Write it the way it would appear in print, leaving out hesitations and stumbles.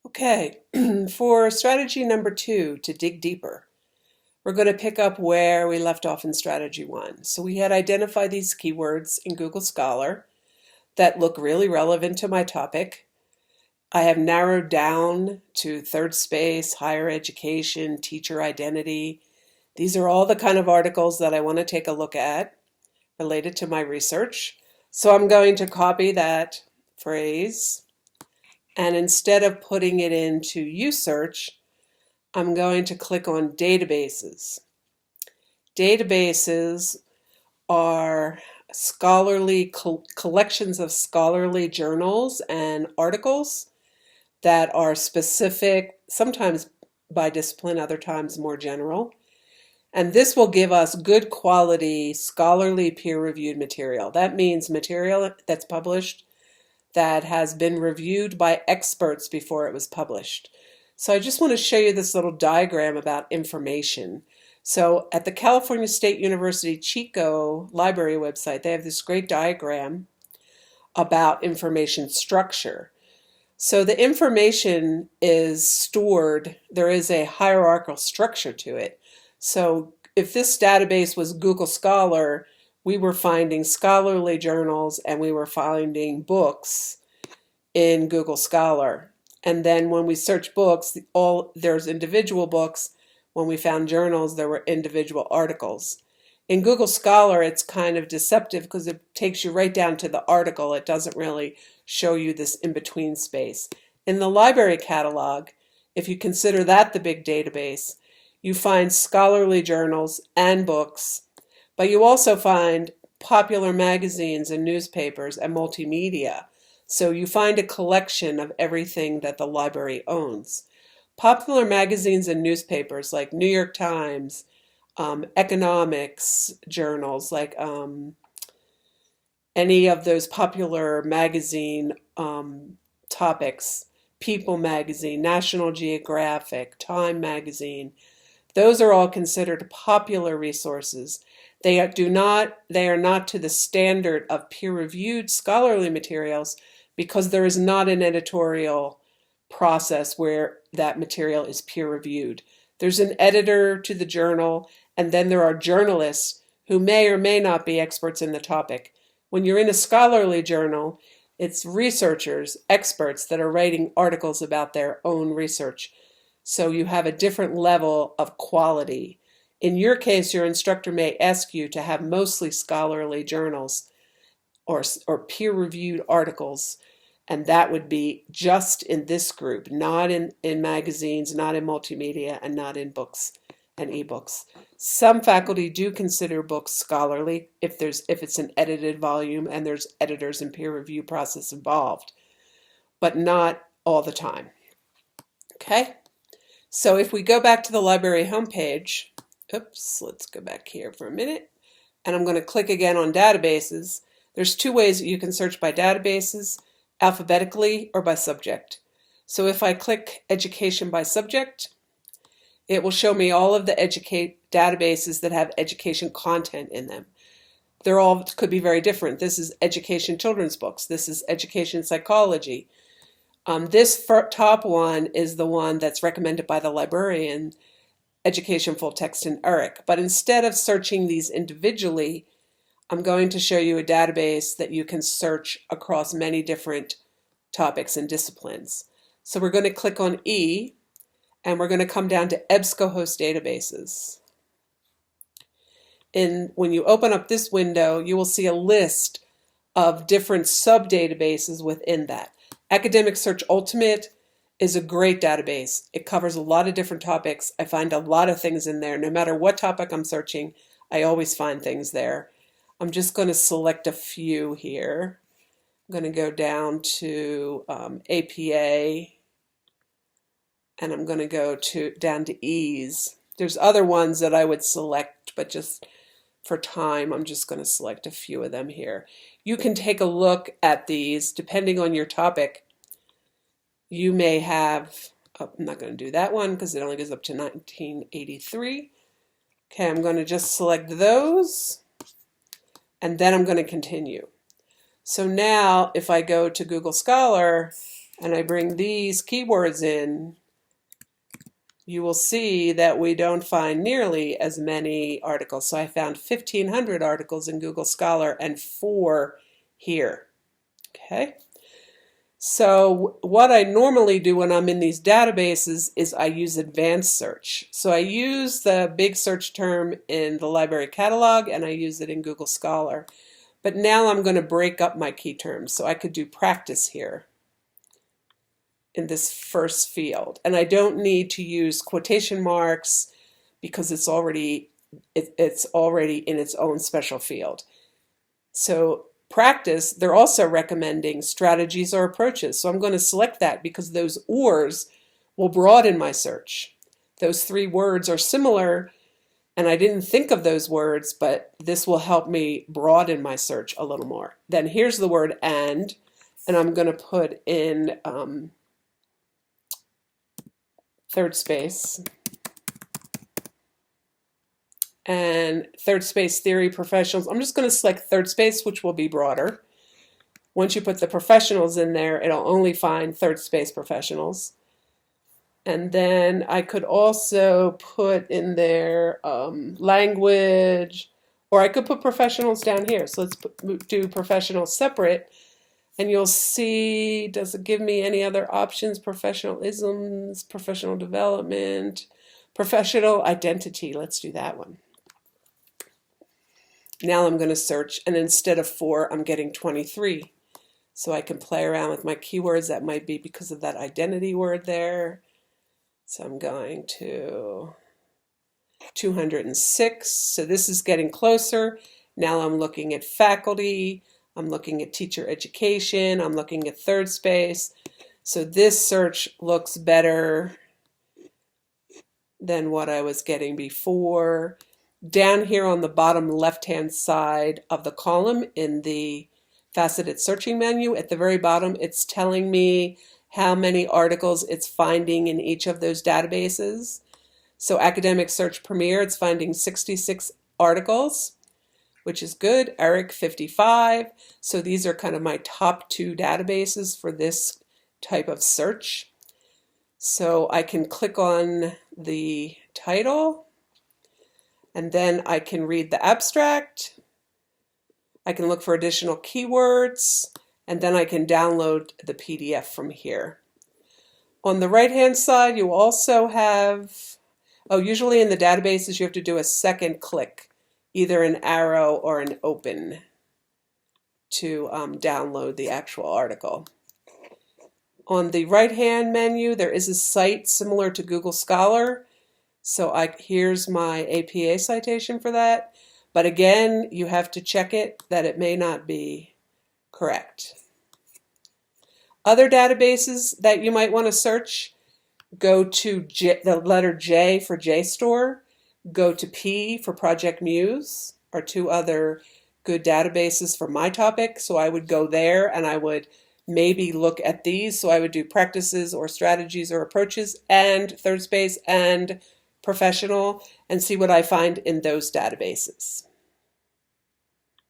Okay, for strategy number 2, to dig deeper, we're going to pick up where we left off in strategy 1. So we had identified these keywords in Google Scholar that look really relevant to my topic. I have narrowed down to third space, higher education, teacher identity. These are all the kind of articles that I want to take a look at related to my research. So I'm going to copy that phrase, and instead of putting it into USearch, I'm going to click on databases. Databases are scholarly collections of scholarly journals and articles that are specific, sometimes by discipline, other times more general. And this will give us good quality, scholarly, peer-reviewed material. That means material that's published that has been reviewed by experts before it was published. So I just want to show you this little diagram about information. So at the California State University Chico Library website, they have this great diagram about information structure. So the information is stored, there is a hierarchical structure to it. So if this database was Google Scholar, we were finding scholarly journals and we were finding books in Google Scholar. And then when we search books, there's individual books. When we found journals, there were individual articles. In Google Scholar, it's kind of deceptive because it takes you right down to the article. It doesn't really show you this in-between space. In the library catalog, if you consider that the big database, you find scholarly journals and books, but you also find popular magazines and newspapers and multimedia. So you find a collection of everything that the library owns. Popular magazines and newspapers like New York Times, economics journals like any of those popular magazine topics, People magazine, National Geographic, Time magazine, those are all considered popular resources. They are not to the standard of peer-reviewed scholarly materials because there is not an editorial process where that material is peer-reviewed. There's an editor to the journal, and then there are journalists who may or may not be experts in the topic. When you're in a scholarly journal, it's researchers, experts that are writing articles about their own research. So you have a different level of quality. In your case, your instructor may ask you to have mostly scholarly journals or peer-reviewed articles, and that would be just in this group, not in magazines, not in multimedia, and not in books and ebooks. Some faculty do consider books scholarly if it's an edited volume and there's editors and peer review process involved, but not all the time. Okay? So if we go back to the library homepage, let's go back here for a minute, and I'm going to click again on databases. There's two ways that you can search by databases, alphabetically or by subject. So if I click education by subject, it will show me all of the databases that have education content in them. They're all could be very different. This is education children's books. This is education psychology. This top one is the one that's recommended by the librarian, Education Full Text and ERIC. But instead of searching these individually, I'm going to show you a database that you can search across many different topics and disciplines. So we're going to click on E, and we're going to come down to EBSCOhost databases. When you open up this window, you will see a list of different sub-databases within that. Academic Search Ultimate is a great database. It covers a lot of different topics. I find a lot of things in there. No matter what topic I'm searching, I always find things there. I'm just going to select a few here. I'm going to go down to APA, and I'm going to go down to ease. There's other ones that I would select, but just for time, I'm just going to select a few of them here. You can take a look at these depending on your topic. You may have, I'm not going to do that one because it only goes up to 1983. Okay, I'm going to just select those, and then I'm going to continue. So now if I go to Google Scholar, and I bring these keywords in, you will see that we don't find nearly as many articles. So I found 1,500 articles in Google Scholar and 4 here. Okay. So what I normally do when I'm in these databases is I use advanced search. So I use the big search term in the library catalog and I use it in Google Scholar. But now I'm going to break up my key terms. So I could do practice here in this first field. And I don't need to use quotation marks because it's already in its own special field. So practice, they're also recommending strategies or approaches. So I'm going to select that because those ors will broaden my search. Those 3 words are similar, and I didn't think of those words, but this will help me broaden my search a little more. Then here's the word and I'm going to put in third space. And third space theory professionals. I'm just going to select third space, which will be broader. Once you put the professionals in there, it'll only find third space professionals. And then I could also put in there language, or I could put professionals down here. So let's do professionals separate. And you'll see, does it give me any other options? Professionalisms, professional development, professional identity. Let's do that one. Now I'm going to search, and instead of 4, I'm getting 23. So I can play around with my keywords. That might be because of that identity word there. So I'm going to 206. So this is getting closer. Now I'm looking at faculty. I'm looking at teacher education. I'm looking at third space. So this search looks better than what I was getting before. Down here on the bottom left-hand side of the column in the faceted searching menu, at the very bottom, it's telling me how many articles it's finding in each of those databases. So Academic Search Premier, it's finding 66 articles, which is good. ERIC, 55. So these are kind of my top 2 databases for this type of search. So I can click on the title, and then I can read the abstract. I can look for additional keywords, and then I can download the PDF from here. On the right-hand side, you also have, usually in the databases you have to do a second click, either an arrow or an open to download the actual article. On the right-hand menu, there is a site similar to Google Scholar. So here's my APA citation for that. But again, you have to check it that it may not be correct. Other databases that you might want to search, go to the letter J for JSTOR, go to P for Project Muse, are 2 other good databases for my topic. So I would go there and I would maybe look at these. So I would do practices or strategies or approaches and third space and professional and see what I find in those databases.